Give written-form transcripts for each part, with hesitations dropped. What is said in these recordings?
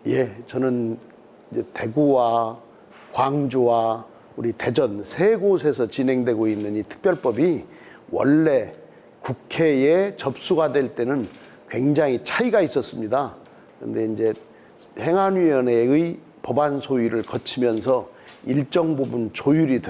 예, 저는 이제 대구와 광주와 우리 대전 세 곳에서 진행되고 있는 이 특별법이 원래 국회에 접수가 될 때는 굉장히 차이가 있었습니다. 그런데 이제 행안위원회의 법안 소위를 거치면서 일정 부분 조율이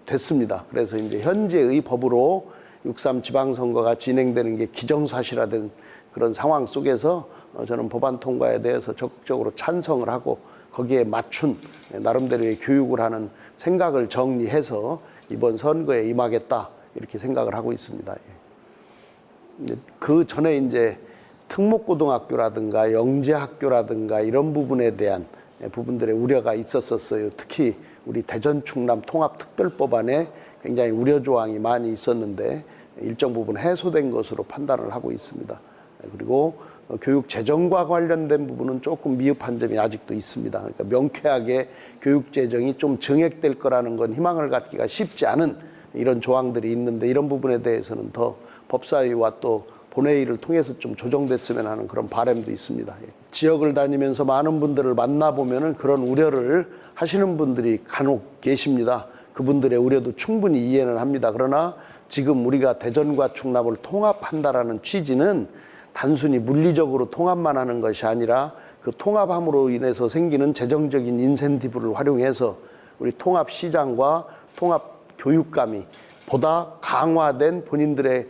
됐습니다. 그래서 이제 현재의 법으로 6.3 지방선거가 진행되는 게 기정사실화된 그런 상황 속에서 저는 법안 통과에 대해서 적극적으로 찬성을 하고 거기에 맞춘 나름대로의 교육을 하는 생각을 정리해서 이번 선거에 임하겠다 이렇게 생각을 하고 있습니다. 그 전에 이제 특목고등학교라든가 영재학교라든가 이런 부분에 대한 부분들의 우려가 있었어요. 특히 우리 대전 충남 통합특별법안에 굉장히 우려 조항이 많이 있었는데 일정 부분 해소된 것으로 판단을 하고 있습니다. 그리고 교육 재정과 관련된 부분은 조금 미흡한 점이 아직도 있습니다. 그러니까 명쾌하게 교육 재정이 좀 증액될 거라는 건 희망을 갖기가 쉽지 않은 이런 조항들이 있는데 이런 부분에 대해서는 더 법사위와 또 본회의를 통해서 좀 조정됐으면 하는 그런 바람도 있습니다. 지역을 다니면서 많은 분들을 만나보면 그런 우려를 하시는 분들이 간혹 계십니다. 그분들의 우려도 충분히 이해는 합니다. 그러나 지금 우리가 대전과 충남을 통합한다라는 취지는 단순히 물리적으로 통합만 하는 것이 아니라 그 통합함으로 인해서 생기는 재정적인 인센티브를 활용해서 우리 통합시장과 통합교육감이 보다 강화된 본인들의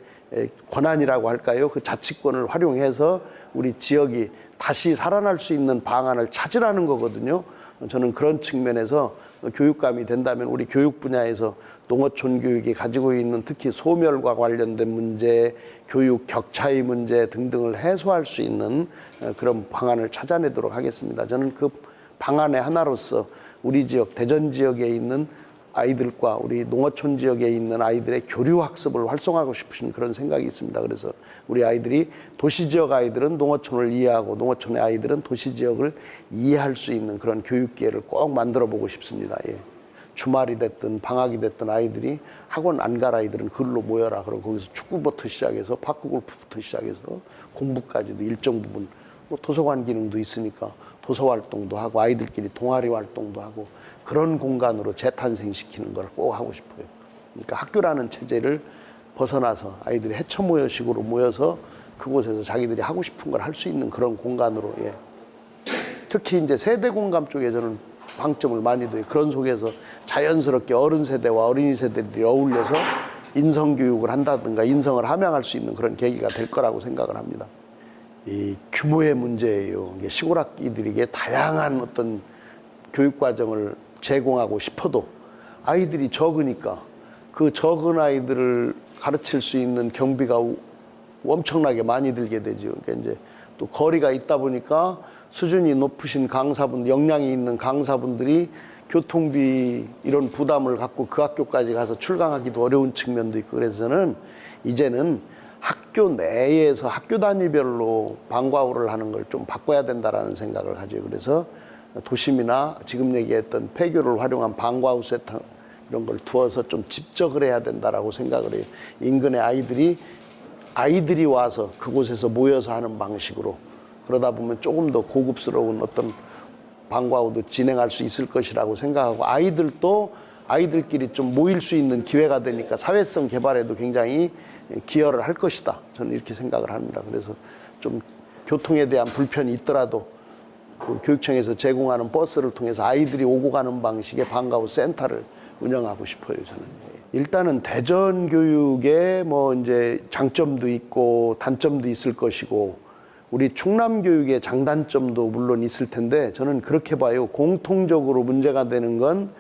권한이라고 할까요? 그 자치권을 활용해서 우리 지역이 다시 살아날 수 있는 방안을 찾으라는 거거든요. 저는 그런 측면에서 교육감이 된다면 우리 교육 분야에서 농어촌 교육이 가지고 있는 특히 소멸과 관련된 문제, 교육 격차의 문제 등등을 해소할 수 있는 그런 방안을 찾아내도록 하겠습니다. 저는 그 방안의 하나로서 우리 지역, 대전 지역에 있는 아이들과 우리 농어촌 지역에 있는 아이들의 교류 학습을 활성화하고 싶으신 그런 생각이 있습니다. 그래서 우리 아이들이 도시 지역 아이들은 농어촌을 이해하고 농어촌의 아이들은 도시 지역을 이해할 수 있는 그런 교육 기회를 꼭 만들어 보고 싶습니다. 예. 주말이 됐든 방학이 됐든 아이들이 학원 안 갈 아이들은 글로 모여라. 그리고 거기서 축구부터 시작해서 파크 골프부터 시작해서 공부까지도 일정 부분 뭐 도서관 기능도 있으니까 도서 활동도 하고 아이들끼리 동아리 활동도 하고 그런 공간으로 재탄생시키는 걸 꼭 하고 싶어요. 그러니까 학교라는 체제를 벗어나서 아이들이 해처 모여식으로 모여서 그곳에서 자기들이 하고 싶은 걸 할 수 있는 그런 공간으로, 예. 특히 이제 세대 공감 쪽에 저는 방점을 많이 둬요. 그런 속에서 자연스럽게 어른 세대와 어린이 세대들이 어울려서 인성교육을 한다든가 인성을 함양할 수 있는 그런 계기가 될 거라고 생각을 합니다. 이 규모의 문제예요. 이게 시골 학기들에게 다양한 어떤 교육 과정을 제공하고 싶어도 아이들이 적으니까 그 적은 아이들을 가르칠 수 있는 경비가 엄청나게 많이 들게 되죠. 그러니까 이제 또 거리가 있다 보니까 수준이 높으신 강사분, 역량이 있는 강사분들이 교통비 이런 부담을 갖고 그 학교까지 가서 출강하기도 어려운 측면도 있고 그래서 저는 이제는 학교 내에서 학교 단위별로 방과후를 하는 걸 좀 바꿔야 된다라는 생각을 가져요. 그래서 도심이나 지금 얘기했던 폐교를 활용한 방과후 세터 이런 걸 두어서 좀 집적을 해야 된다라고 생각을 해요. 인근의 아이들이 와서 그곳에서 모여서 하는 방식으로 그러다 보면 조금 더 고급스러운 어떤 방과후도 진행할 수 있을 것이라고 생각하고 아이들도 아이들끼리 좀 모일 수 있는 기회가 되니까 사회성 개발에도 굉장히 기여를 할 것이다. 저는 이렇게 생각을 합니다. 그래서 좀 교통에 대한 불편이 있더라도 그 교육청에서 제공하는 버스를 통해서 아이들이 오고 가는 방식의 방과후 센터를 운영하고 싶어요, 저는. 일단은 대전 교육에 뭐 이제 장점도 있고 단점도 있을 것이고 우리 충남 교육의 장단점도 물론 있을 텐데 저는 그렇게 봐요. 공통적으로 문제가 되는 건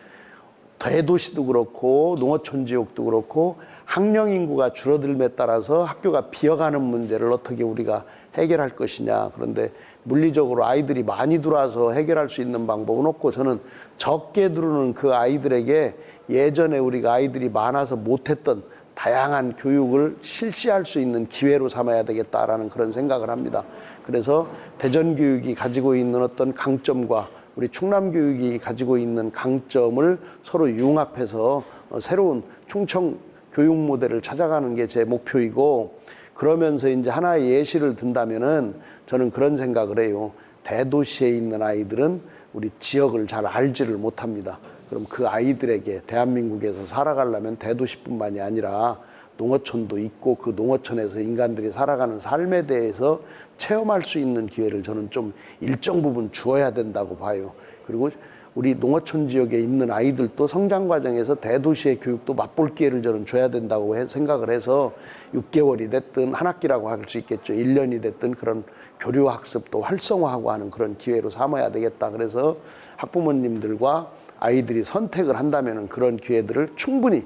대도시도 그렇고 농어촌 지역도 그렇고 학령 인구가 줄어들음에 따라서 학교가 비어가는 문제를 어떻게 우리가 해결할 것이냐. 그런데 물리적으로 아이들이 많이 들어와서 해결할 수 있는 방법은 없고 저는 적게 들어오는 그 아이들에게 예전에 우리가 아이들이 많아서 못했던 다양한 교육을 실시할 수 있는 기회로 삼아야 되겠다라는 그런 생각을 합니다. 그래서 대전 교육이 가지고 있는 어떤 강점과 우리 충남 교육이 가지고 있는 강점을 서로 융합해서 새로운 충청 교육 모델을 찾아가는 게 제 목표이고 그러면서 이제 하나의 예시를 든다면은 저는 그런 생각을 해요. 대도시에 있는 아이들은 우리 지역을 잘 알지를 못합니다. 그럼 그 아이들에게 대한민국에서 살아가려면 대도시뿐만이 아니라 농어촌도 있고 그 농어촌에서 인간들이 살아가는 삶에 대해서 체험할 수 있는 기회를 저는 좀 일정 부분 주어야 된다고 봐요. 그리고 우리 농어촌 지역에 있는 아이들도 성장 과정에서 대도시의 교육도 맛볼 기회를 저는 줘야 된다고 생각을 해서 6개월이 됐든 한 학기라고 할 수 있겠죠. 1년이 됐든 그런 교류 학습도 활성화하고 하는 그런 기회로 삼아야 되겠다. 그래서 학부모님들과 아이들이 선택을 한다면 그런 기회들을 충분히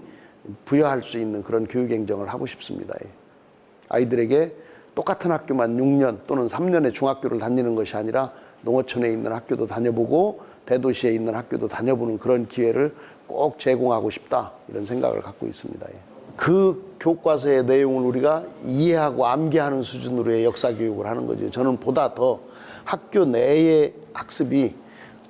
부여할 수 있는 그런 교육 행정을 하고 싶습니다. 아이들에게 똑같은 학교만 6년 또는 3년의 중학교를 다니는 것이 아니라 농어촌에 있는 학교도 다녀보고 대도시에 있는 학교도 다녀보는 그런 기회를 꼭 제공하고 싶다, 이런 생각을 갖고 있습니다. 그 교과서의 내용을 우리가 이해하고 암기하는 수준으로의 역사 교육을 하는 거죠. 저는 보다 더 학교 내의 학습이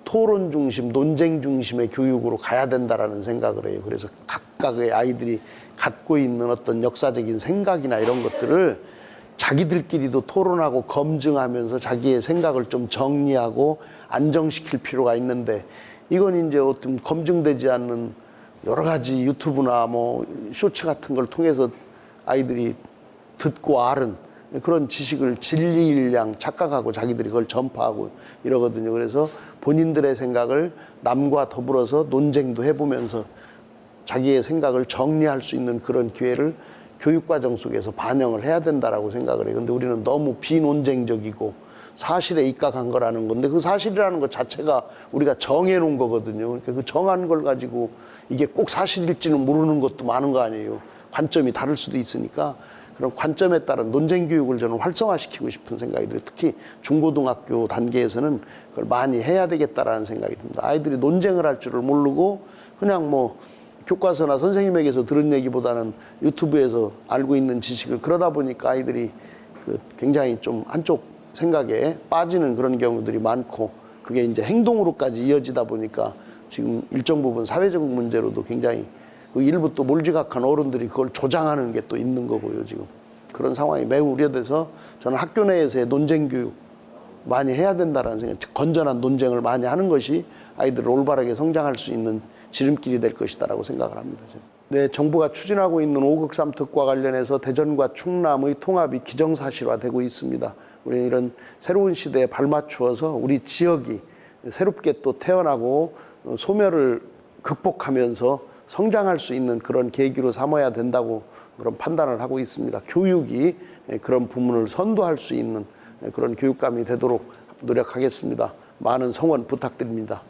토론 중심, 논쟁 중심의 교육으로 가야 된다라는 생각을 해요. 그래서 각각의 아이들이 갖고 있는 어떤 역사적인 생각이나 이런 것들을 자기들끼리도 토론하고 검증하면서 자기의 생각을 좀 정리하고 안정시킬 필요가 있는데, 이건 이제 어떤 검증되지 않는 여러 가지 유튜브나 뭐 쇼츠 같은 걸 통해서 아이들이 듣고 알은 그런 지식을 진리일량 착각하고 자기들이 그걸 전파하고 이러거든요. 그래서 본인들의 생각을 남과 더불어서 논쟁도 해보면서 자기의 생각을 정리할 수 있는 그런 기회를 교육과정 속에서 반영을 해야 된다라고 생각을 해요. 근데 우리는 너무 비논쟁적이고 사실에 입각한 거라는 건데, 그 사실이라는 것 자체가 우리가 정해놓은 거거든요. 그러니까 그 정한 걸 가지고 이게 꼭 사실일지는 모르는 것도 많은 거 아니에요. 관점이 다를 수도 있으니까 그런 관점에 따른 논쟁 교육을 저는 활성화시키고 싶은 생각이 들어요. 특히 중고등학교 단계에서는 그걸 많이 해야 되겠다라는 생각이 듭니다. 아이들이 논쟁을 할 줄을 모르고 그냥 뭐 교과서나 선생님에게서 들은 얘기보다는 유튜브에서 알고 있는 지식을, 그러다 보니까 아이들이 굉장히 좀 한쪽 생각에 빠지는 그런 경우들이 많고, 그게 이제 행동으로까지 이어지다 보니까 지금 일정 부분 사회적 문제로도 굉장히 그 일부 또 몰지각한 어른들이 그걸 조장하는 게 또 있는 거고요. 지금 그런 상황이 매우 우려돼서 저는 학교 내에서의 논쟁 교육 많이 해야 된다라는 생각, 건전한 논쟁을 많이 하는 것이 아이들을 올바르게 성장할 수 있는 지름길이 될 것이다라고 생각을 합니다. 네, 정부가 추진하고 있는 5급 3특과 관련해서 대전과 충남의 통합이 기정사실화되고 있습니다. 우리는 이런 새로운 시대에 발맞추어서 우리 지역이 새롭게 또 태어나고 소멸을 극복하면서 성장할 수 있는 그런 계기로 삼아야 된다고 그런 판단을 하고 있습니다. 교육이 그런 부문을 선도할 수 있는 그런 교육감이 되도록 노력하겠습니다. 많은 성원 부탁드립니다.